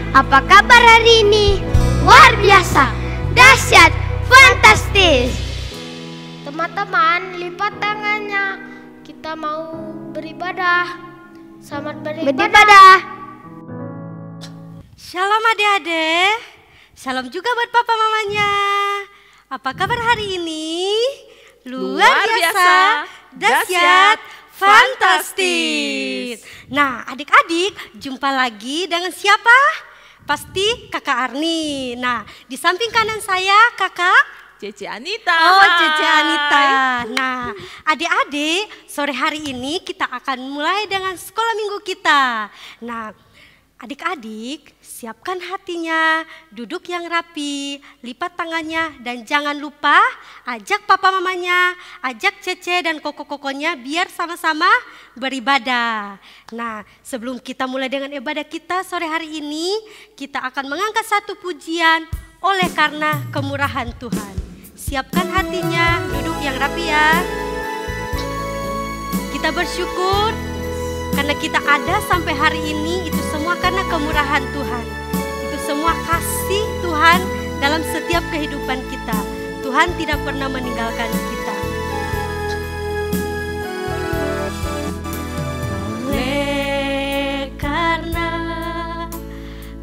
Apa kabar hari ini? Luar biasa, dahsyat, fantastis. Teman-teman, lipat tangannya. Kita mau beribadah. Selamat Beribadah. Shalom adik-adik. Shalom juga buat papa mamanya. Apa kabar hari ini? Luar biasa, dahsyat, fantastis. Nah, adik-adik, jumpa lagi dengan siapa? Pasti Kakak Arni. Nah, di samping kanan saya Kakak Cece Anita. Oh, Cece Anita. Nah, adik-adik, sore hari ini kita akan mulai dengan sekolah minggu kita. Nah, adik-adik, siapkan hatinya, duduk yang rapi, lipat tangannya, dan jangan lupa ajak papa mamanya, ajak Cece dan koko-kokonya biar sama-sama beribadah. Nah, sebelum kita mulai dengan ibadah kita sore hari ini, kita akan mengangkat satu pujian oleh karena kemurahan Tuhan. Siapkan hatinya, duduk yang rapi ya. Kita bersyukur karena kita ada sampai hari ini, itu semua karena kemurahan Tuhan. Itu semua kasih Tuhan dalam setiap kehidupan kita. Tuhan tidak pernah meninggalkan kita. Oleh karena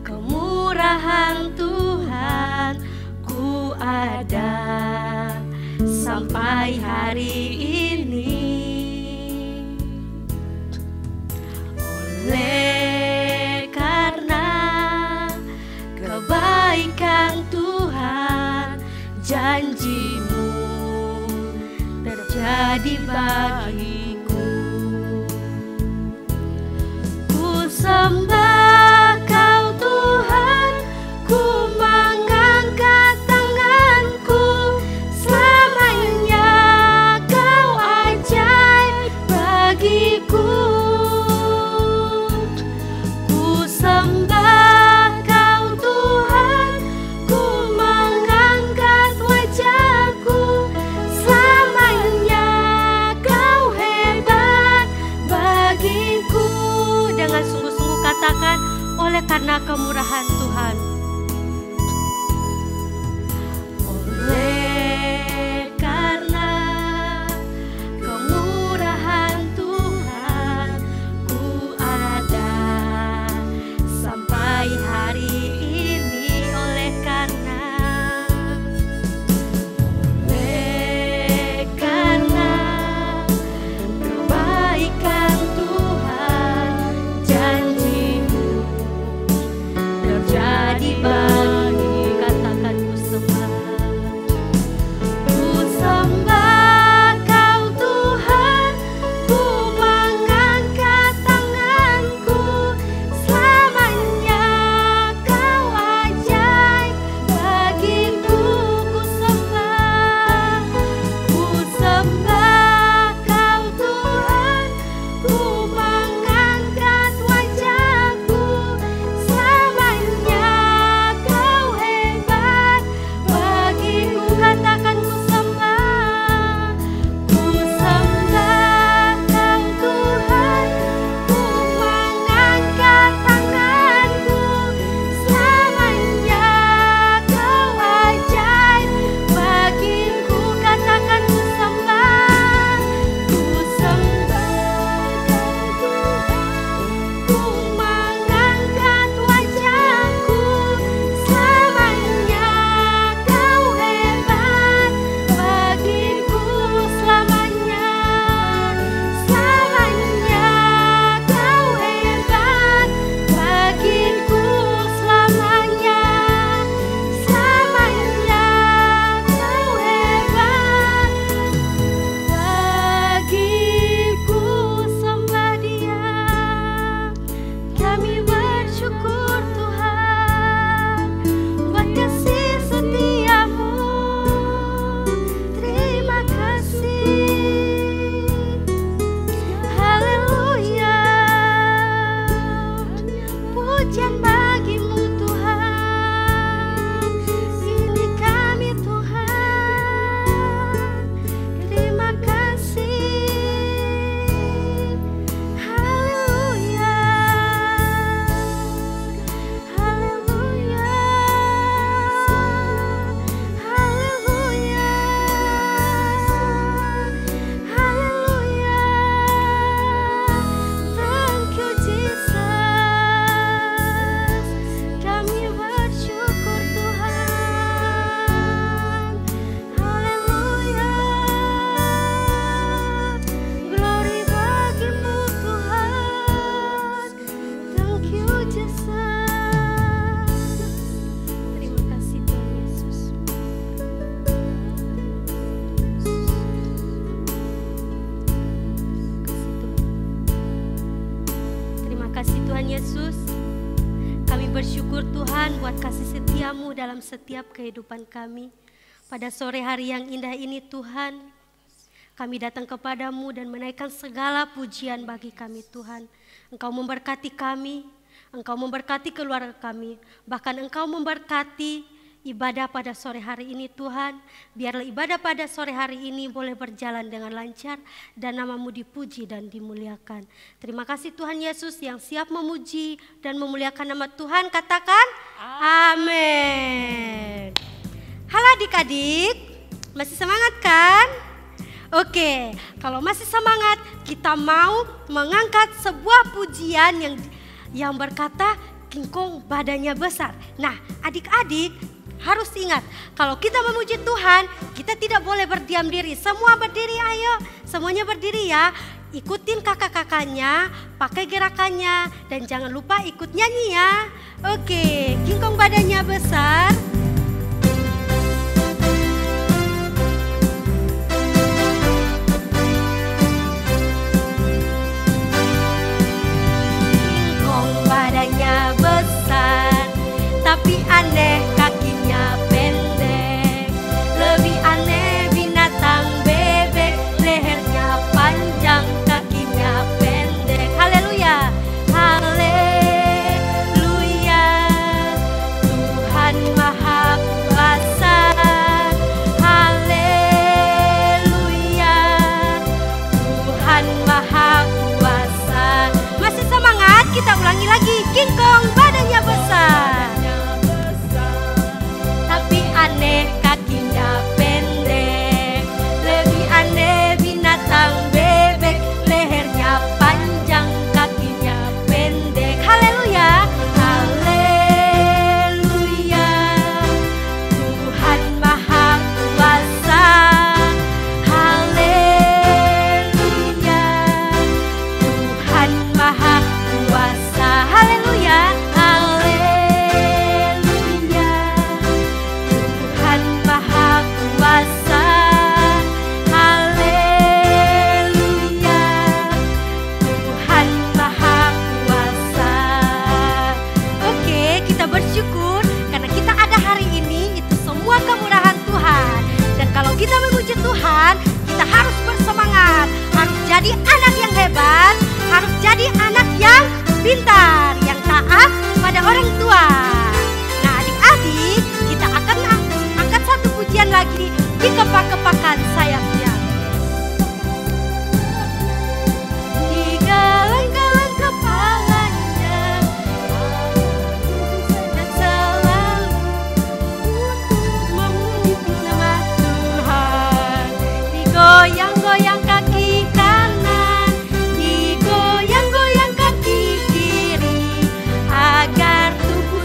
kemurahan Tuhan, ku ada sampai hari ini. Oleh karena kebaikan Tuhan, janji-Mu terjadi bagiku. Ku sembah Kau Tuhan, ku mengangkat tanganku, selamanya Kau ajaib bagiku. Ku sembah Kau Tuhan, ku mengangkat wajahku, selamanya Kau hebat bagiku. Dengan sungguh-sungguh katakan, Tuhan buat kasih setiamu dalam setiap kehidupan kami. Pada sore hari yang indah ini Tuhan, kami datang kepadamu dan menaikkan segala pujian bagi kami Tuhan. Engkau memberkati kami, Engkau memberkati keluarga kami, bahkan Engkau memberkati ibadah pada sore hari ini Tuhan. Biarlah ibadah pada sore hari ini boleh berjalan dengan lancar dan nama-Mu dipuji dan dimuliakan. Terima kasih Tuhan Yesus yang siap memuji dan memuliakan nama Tuhan. Katakan amin. Halo adik-adik, masih semangat kan? Oke, kalau masih semangat kita mau mengangkat sebuah pujian yang berkata Kingkong badannya besar. Nah adik-adik harus ingat, kalau kita memuji Tuhan, kita tidak boleh berdiam diri. Semua berdiri, ayo. Semuanya berdiri ya. Ikutin kakak-kakaknya, pakai gerakannya, dan jangan lupa ikut nyanyi ya. Oke, Kingkong badannya besar. Kingkong badannya besar, tapi aneh kakinya pendek. Lebih aneh binatang bebek, lehernya panjang, kakinya pendek. Haleluya, haleluya. Tuhan Maha Kuasa, haleluya. Tuhan Maha Kuasa. Masih semangat? Kita ulangi lagi. Kingkong badannya besar, tapi aneh kakinya pendek. Lebih aneh binatang bebek, lehernya panjang, kakinya pendek. Haleluya, haleluya. Tuhan Maha Kuasa, haleluya. Tuhan Maha Kuasa, haleluya, haleluya. Tuhan Maha Kuasa, haleluya. Tuhan Maha Kuasa. Oke, kita bersyukur karena kita ada hari ini, itu semua kemurahan Tuhan. Dan kalau kita memuji Tuhan, kita harus bersemangat, harus jadi anak yang hebat, harus jadi anak yang pintar, yang taat pada orang tua. Nah adik-adik, kita akan angkat satu pujian lagi di kepak-kepakan sayapnya. Digalang-galang kepalanya, dan selalu untuk memuji nama Tuhan. Digoyang-goyang kaki kanan, digoyang-goyang kaki kiri, agar tubuh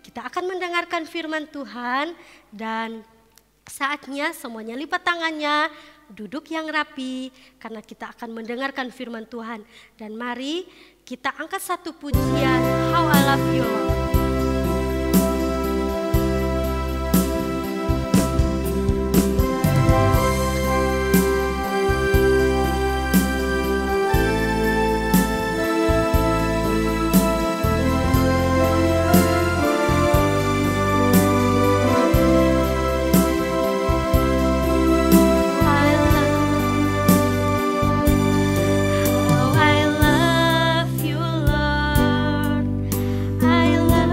kita akan mendengarkan firman Tuhan dan saatnya semuanya lipat tangannya, duduk yang rapi karena kita akan mendengarkan firman Tuhan. Dan mari kita angkat satu pujian, How I Love You Lord. I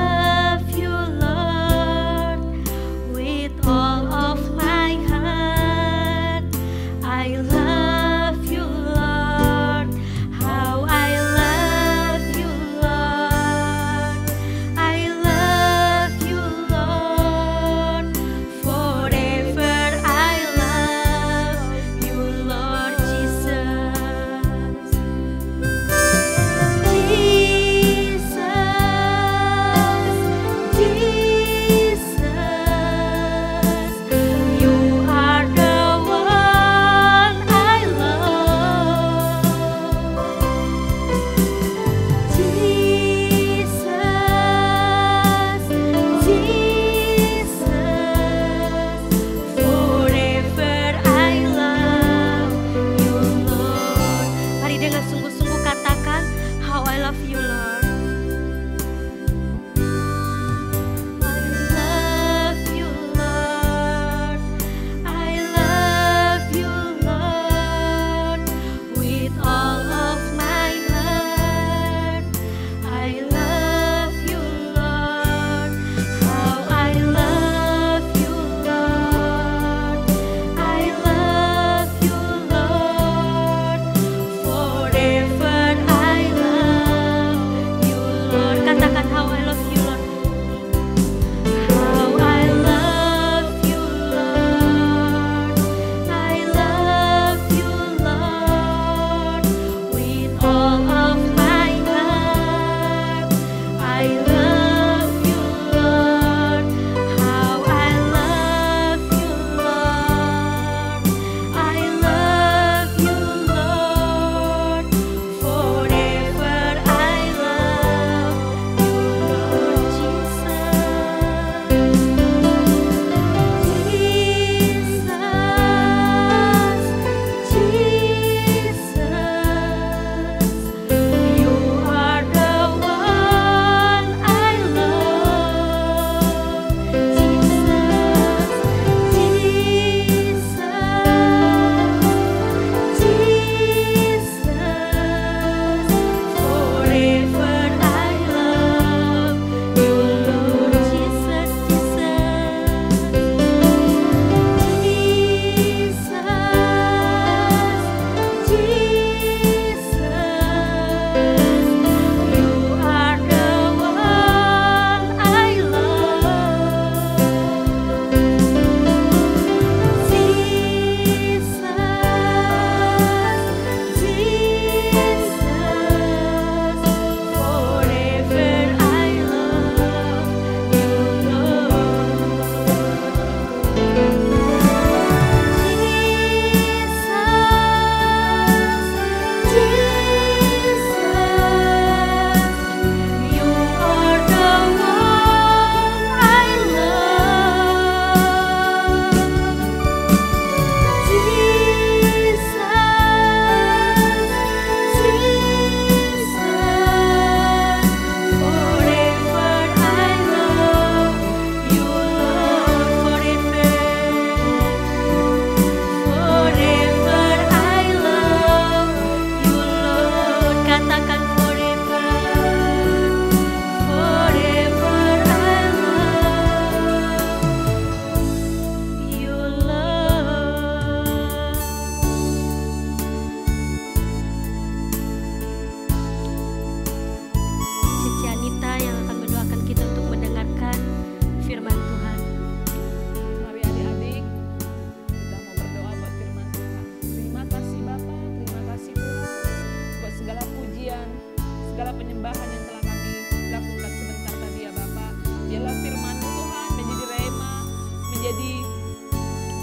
menjadi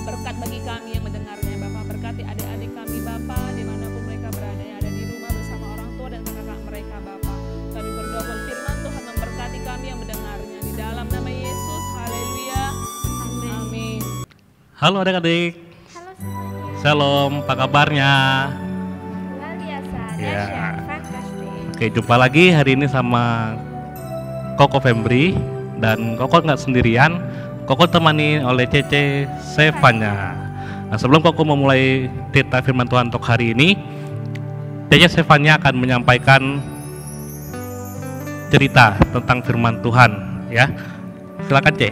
berkat bagi kami yang mendengarnya. Bapak berkati adik-adik kami Bapak, dimanapun mereka berada, yang ada di rumah bersama orang tua dan kakak-kakak mereka Bapak. Kami berdoa buat firman Tuhan memberkati kami yang mendengarnya. Di dalam nama Yesus, haleluya, amin. Halo adik-adik. Halo semuanya. Shalom, apa kabarnya? Luar biasa, Ya. dahsyat, fantastik. Oke, jumpa lagi hari ini sama Koko Fembri. Dan Koko nggak sendirian, Koko temani oleh Cece Sevanya. Nah, sebelum Koko memulai cerita firman Tuhan untuk hari ini, Cece Sevanya akan menyampaikan cerita tentang firman Tuhan, ya. Silakan, Ce.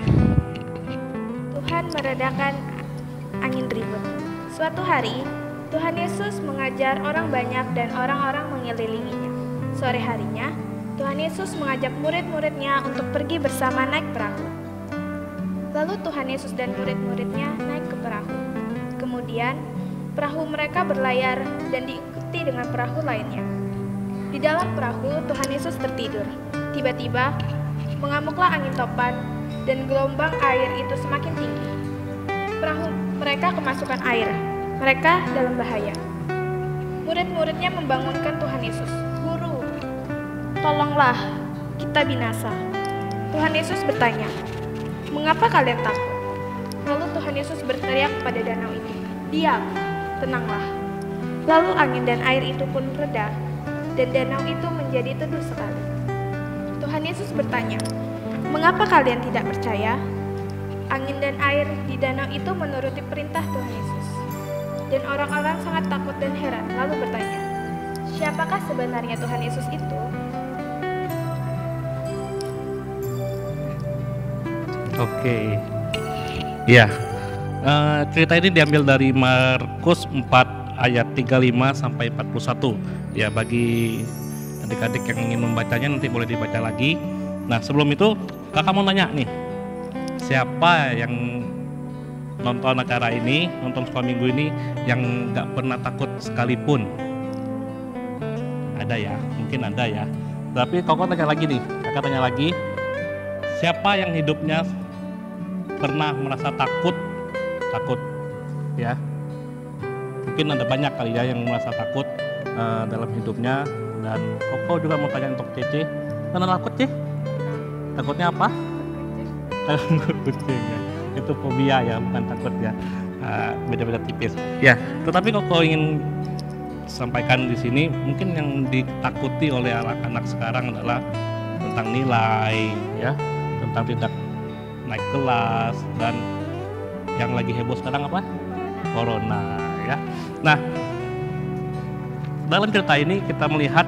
Tuhan meredakan angin ribut. Suatu hari, Tuhan Yesus mengajar orang banyak dan orang-orang mengelilinginya. Sore harinya, Tuhan Yesus mengajak murid-muridnya untuk pergi bersama naik perahu. Lalu Tuhan Yesus dan murid-muridnya naik ke perahu. Kemudian, perahu mereka berlayar dan diikuti dengan perahu lainnya. Di dalam perahu, Tuhan Yesus tertidur. Tiba-tiba, mengamuklah angin topan dan gelombang air itu semakin tinggi. Perahu mereka kemasukan air. Mereka dalam bahaya. Murid-muridnya membangunkan Tuhan Yesus. Guru, tolonglah, kita binasa. Tuhan Yesus bertanya, mengapa kalian takut? Lalu Tuhan Yesus berteriak pada danau itu, diam, tenanglah. Lalu angin dan air itu pun reda, dan danau itu menjadi teduh sekali. Tuhan Yesus bertanya, mengapa kalian tidak percaya? Angin dan air di danau itu menuruti perintah Tuhan Yesus. Dan orang-orang sangat takut dan heran, lalu bertanya, siapakah sebenarnya Tuhan Yesus itu? Oke. Ya. Cerita ini diambil dari Markus 4 ayat 35 sampai 41. Ya, bagi adik-adik yang ingin membacanya nanti boleh dibaca lagi. Nah, sebelum itu kakak mau nanya nih. Siapa yang nonton acara ini, nonton sekolah minggu ini yang nggak pernah takut sekalipun? Ada ya, mungkin ada ya. Tapi kakak tanya lagi nih, kakak tanya lagi. Siapa yang hidupnya pernah merasa takut ya? Mungkin ada banyak kali ya yang merasa takut dalam hidupnya. Dan Koko juga mau tanya untuk Cece, pernah takut, Ce? Takutnya apa? Takut kucing ya. Itu fobia ya, bukan takut ya. Beda-beda tipis. Ya, tetapi Koko ingin sampaikan di sini, mungkin yang ditakuti oleh anak-anak sekarang adalah tentang nilai, ya, tentang tidak naik kelas, dan yang lagi heboh sekarang apa? Corona, ya. Nah, dalam cerita ini kita melihat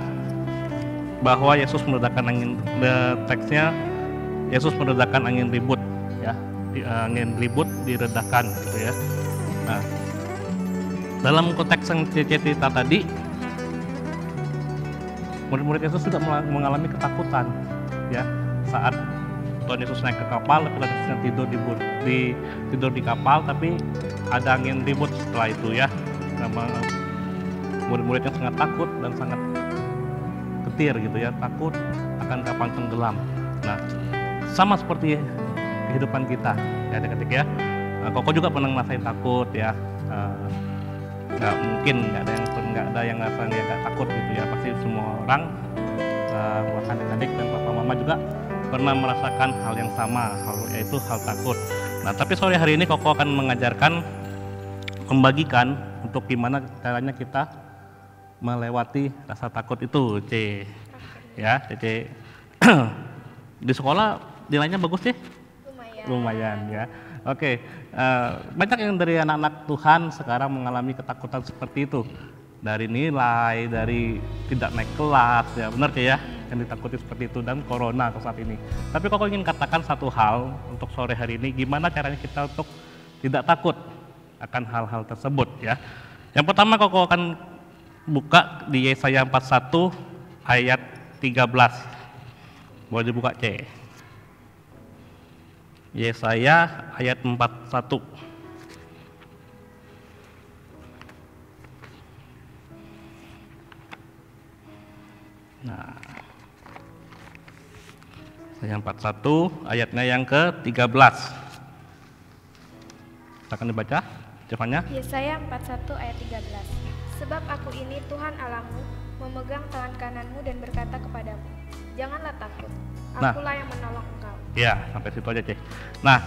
bahwa Yesus meredakan angin, teksnya Yesus meredakan angin ribut, ya, angin ribut diredakan, gitu ya. Nah, dalam konteks yang cerita tadi, murid-murid Yesus juga mengalami ketakutan, ya, saat Tuhan Yesus naik ke kapal, tapi Tuhan Yesus tidur di kapal, tapi ada angin ribut setelah itu, ya. Murid-muridnya sangat takut dan sangat getir, gitu ya, takut akan kapal tenggelam. Nah, sama seperti kehidupan kita, ya adik-adik ya. Koko juga pernah ngerasain takut, ya. Nggak mungkin nggak ada yang rasanya nggak takut, gitu ya. Pasti semua orang, bahkan adik-adik dan papa mama juga pernah merasakan hal yang sama, yaitu hal takut. Nah, tapi sore hari ini Koko akan membagikan untuk gimana caranya kita melewati rasa takut itu, C. Ya, C. Di sekolah nilainya bagus sih? Lumayan ya. Oke, banyak yang dari anak-anak Tuhan sekarang mengalami ketakutan seperti itu. Dari nilai, dari tidak naik kelas, ya benar ya, yang ditakuti seperti itu, dan corona saat ini. Tapi Koko ingin katakan satu hal untuk sore hari ini, gimana caranya kita untuk tidak takut akan hal-hal tersebut, ya. Yang pertama Koko akan buka di Yesaya 41 ayat 13. Boleh dibuka, C. Yesaya ayat 41. Nah, Yesaya 41 ayatnya yang ke-13. Akan dibaca, Stefania. Yesaya 41 ayat 13. Sebab aku ini Tuhan Allahmu, memegang tangan kananmu dan berkata kepadamu, janganlah takut, akulah yang menolong engkau. Ya, sampai situ aja, Cek. Nah,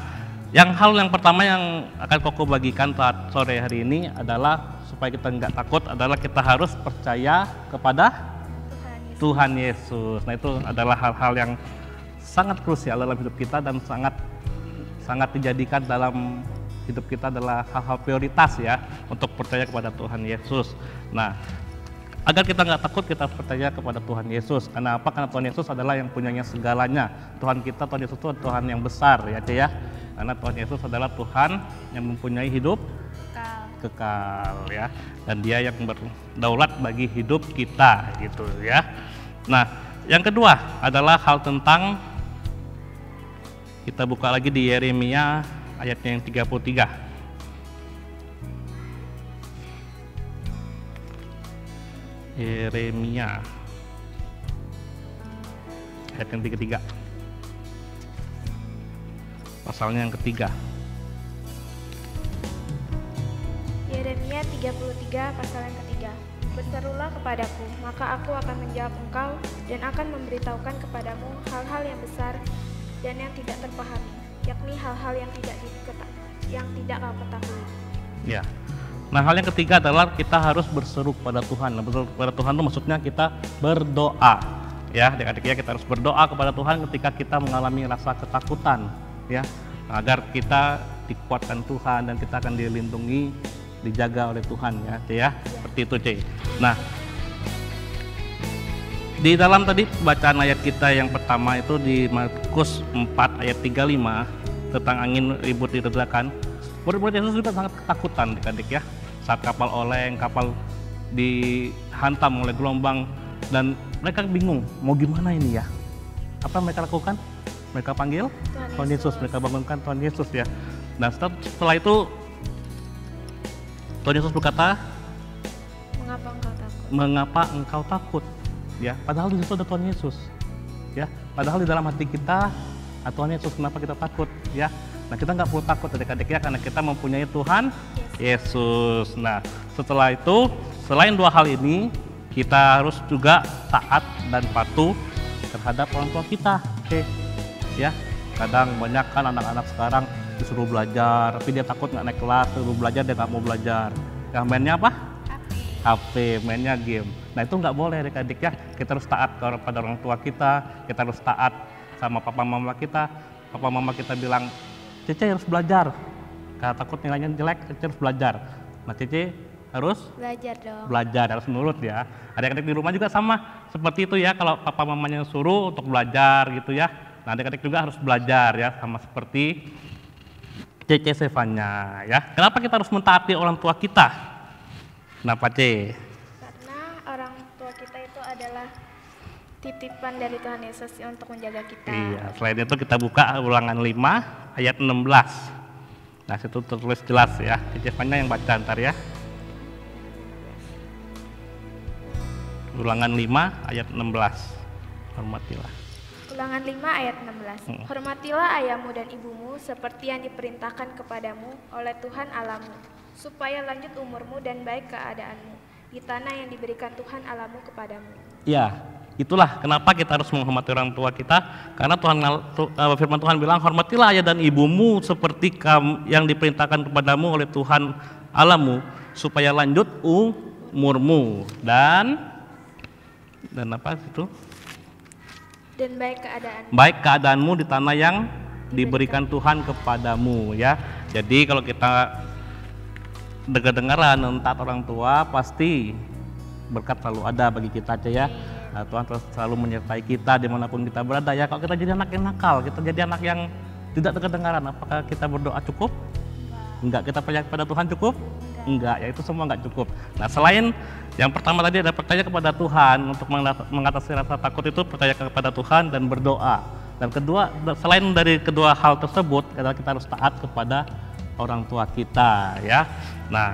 hal yang pertama yang akan Koko bagikan saat sore hari ini adalah supaya kita nggak takut adalah kita harus percaya kepada Tuhan Yesus. Nah, itu adalah hal-hal yang sangat krusial dalam hidup kita dan sangat dijadikan dalam hidup kita adalah hal-hal prioritas ya untuk percaya kepada Tuhan Yesus. Nah, agar kita nggak takut, kita percaya kepada Tuhan Yesus. Karena apa? Karena Tuhan Yesus adalah yang punyanya segalanya. Tuhan kita, Tuhan Yesus itu Tuhan yang besar ya, Cek ya. Karena Tuhan Yesus adalah Tuhan yang mempunyai hidup kekal ya. Dan Dia yang berdaulat bagi hidup kita gitu ya. Nah, yang kedua adalah hal tentang, kita buka lagi di Yeremia ayatnya yang 33. Yeremia ayat yang ketiga, pasalnya yang ketiga. Yeremia 33 pasal yang ketiga. Berserulah kepadaku, maka aku akan menjawab engkau dan akan memberitahukan kepadamu hal-hal yang besar dan yang tidak terpahami, yakni hal-hal yang tidak kau ketahui. Ya. Nah, hal yang ketiga adalah kita harus berseru kepada Tuhan. Nah, berseru kepada Tuhan itu maksudnya kita berdoa. Ya, adik-adik ya, kita harus berdoa kepada Tuhan ketika kita mengalami rasa ketakutan, ya, agar kita dikuatkan Tuhan dan kita akan dilindungi, dijaga oleh Tuhan ya, Cek ya. Seperti itu, Cek. Nah, di dalam tadi bacaan ayat kita yang pertama itu di Markus 4 ayat 35 tentang angin ribut diredakan. Murid-murid Yesus juga sangat ketakutan adik-adik ya. Saat kapal oleng, kapal dihantam oleh gelombang dan mereka bingung mau gimana ini ya. Apa mereka lakukan? Mereka panggil Tuhan Yesus, mereka bangunkan Tuhan Yesus ya. Nah, setelah itu Tuhan Yesus berkata, mengapa engkau takut? Ya, padahal di situ ada Tuhan Yesus. Ya, padahal di dalam hati kita, Tuhan Yesus, kenapa kita takut? Ya, nah kita nggak perlu takut adik-adik ya, karena kita mempunyai Tuhan Yesus. Nah, setelah itu, selain dua hal ini, kita harus juga taat dan patuh terhadap orang tua kita. Oke, ya. Kadang banyak kan anak-anak sekarang disuruh belajar, tapi dia takut nggak naik kelas, disuruh belajar dia nggak mau belajar. Yang mainnya apa? HP, mainnya game. Nah, itu nggak boleh adik-adik ya. Kita harus taat kepada orang tua kita harus taat sama papa mama kita. Papa mama kita bilang, Cece harus belajar, karena takut nilainya jelek, Cece harus belajar. Nah, Cece harus belajar dong. Belajar, harus nurut ya. Adik-adik di rumah juga sama seperti itu ya. Kalau papa mamanya suruh untuk belajar gitu ya, nah adik-adik juga harus belajar ya, sama seperti Cece Stefania ya. Kenapa kita harus mentaati orang tua kita? Kenapa, Ce? Karena orang tua kita itu adalah titipan dari Tuhan Yesus untuk menjaga kita. Iya, selain itu kita buka Ulangan 5 ayat 16. Nah, situ tertulis jelas ya. Cece Stefania yang baca ntar ya. Ulangan 5 ayat 16. Hormatilah. Ulangan 5 ayat 16. Hormatilah ayahmu dan ibumu seperti yang diperintahkan kepadamu oleh Tuhan Allahmu, supaya lanjut umurmu dan baik keadaanmu di tanah yang diberikan Tuhan Allahmu kepadamu. Ya, itulah kenapa kita harus menghormati orang tua kita, karena firman Tuhan bilang, hormatilah ayah dan ibumu seperti yang diperintahkan kepadamu oleh Tuhan Allahmu, supaya lanjut umurmu dan apa itu? Dan baik keadaanmu di tanah yang diberikan Tuhan kepadamu ya. Jadi kalau kita dengar-dengaran taat orang tua, pasti berkat selalu ada bagi kita aja ya. Nah, Tuhan selalu menyertai kita dimanapun kita berada ya. Kalau kita jadi anak yang nakal, kita jadi anak yang tidak dengar-dengaran, apakah kita berdoa cukup? Enggak. Kita percaya kepada Tuhan cukup? Enggak, ya itu semua enggak cukup. Nah, selain yang pertama tadi ada percaya kepada Tuhan, untuk mengatasi rasa takut itu percaya kepada Tuhan dan berdoa. Dan kedua, selain dari kedua hal tersebut, adalah kita harus taat kepada orang tua kita ya. Nah,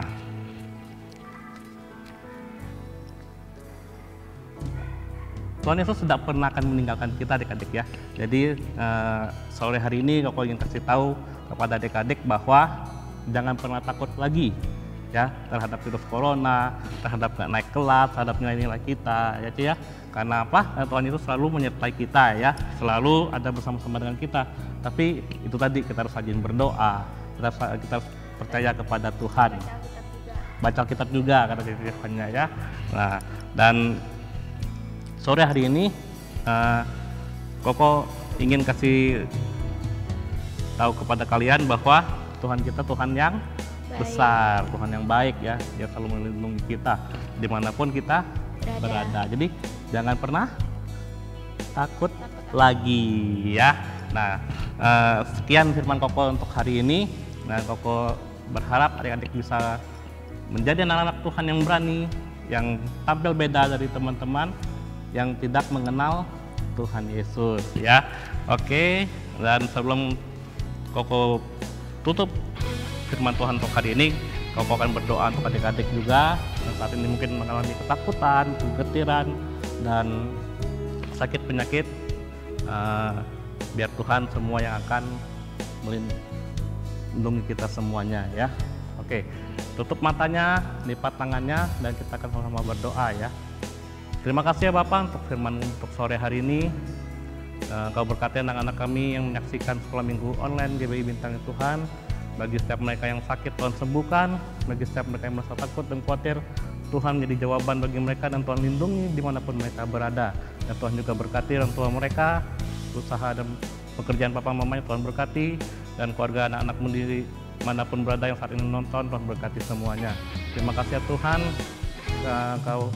Tuhan Yesus tidak pernah akan meninggalkan kita adik-adik ya. Jadi sore hari ini aku ingin kasih tahu kepada adik-adik bahwa jangan pernah takut lagi ya terhadap virus corona, terhadap nggak naik kelas, terhadap nilai-nilai kita ya, ya. Karena apa? Karena Tuhan itu selalu menyertai kita ya, selalu ada bersama-sama dengan kita. Tapi itu tadi kita harus rajin berdoa, kita harus percaya kepada Tuhan. Baca Alkitab juga kata Tuhannya ya. Nah, dan sore hari ini Koko ingin kasih tahu kepada kalian bahwa Tuhan kita Tuhan yang besar, Tuhan yang baik ya, Dia selalu melindungi kita dimanapun kita berada. Jadi jangan pernah takut lagi ya. Nah, sekian firman Koko untuk hari ini. Nah, Koko berharap adik-adik bisa menjadi anak-anak Tuhan yang berani, yang tampil beda dari teman-teman yang tidak mengenal Tuhan Yesus ya. Oke, dan sebelum Koko tutup firman Tuhan untuk hari ini, Koko akan berdoa untuk adik-adik juga yang saat ini mungkin mengalami ketakutan, kegetiran, dan sakit penyakit. Biar Tuhan semua yang akan melindungi kita semuanya ya. Oke, tutup matanya, lipat tangannya, dan kita akan sama-sama berdoa ya. Terima kasih ya Bapak untuk firman untuk sore hari ini. Kau berkati anak-anak kami yang menyaksikan sekolah minggu online GBI Bintang Tuhan. Bagi setiap mereka yang sakit, Tuhan sembuhkan. Bagi setiap mereka yang merasa takut dan khawatir, Tuhan menjadi jawaban bagi mereka dan Tuhan lindungi dimanapun mereka berada. Dan Tuhan juga berkati orang tua mereka, usaha dan pekerjaan papa mamanya Tuhan berkati, dan keluarga anak-anakmu di manapun berada yang saat ini menonton, Tuhan berkati semuanya. Terima kasih ya Tuhan, Kau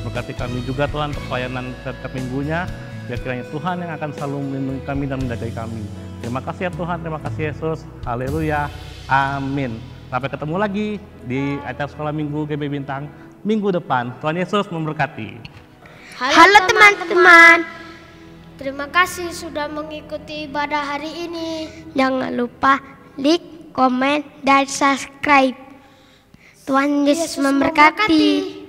berkati kami juga Tuhan untuk pelayanan setiap minggunya. Biar kiranya Tuhan yang akan selalu melindungi kami dan menjaga kami. Terima kasih ya Tuhan, terima kasih Yesus. Haleluya, amin. Sampai ketemu lagi di acara sekolah minggu GB Bintang minggu depan. Tuhan Yesus memberkati. Halo teman-teman, terima kasih sudah mengikuti ibadah hari ini. Jangan lupa like, komen, dan subscribe. Tuhan Yesus memberkati.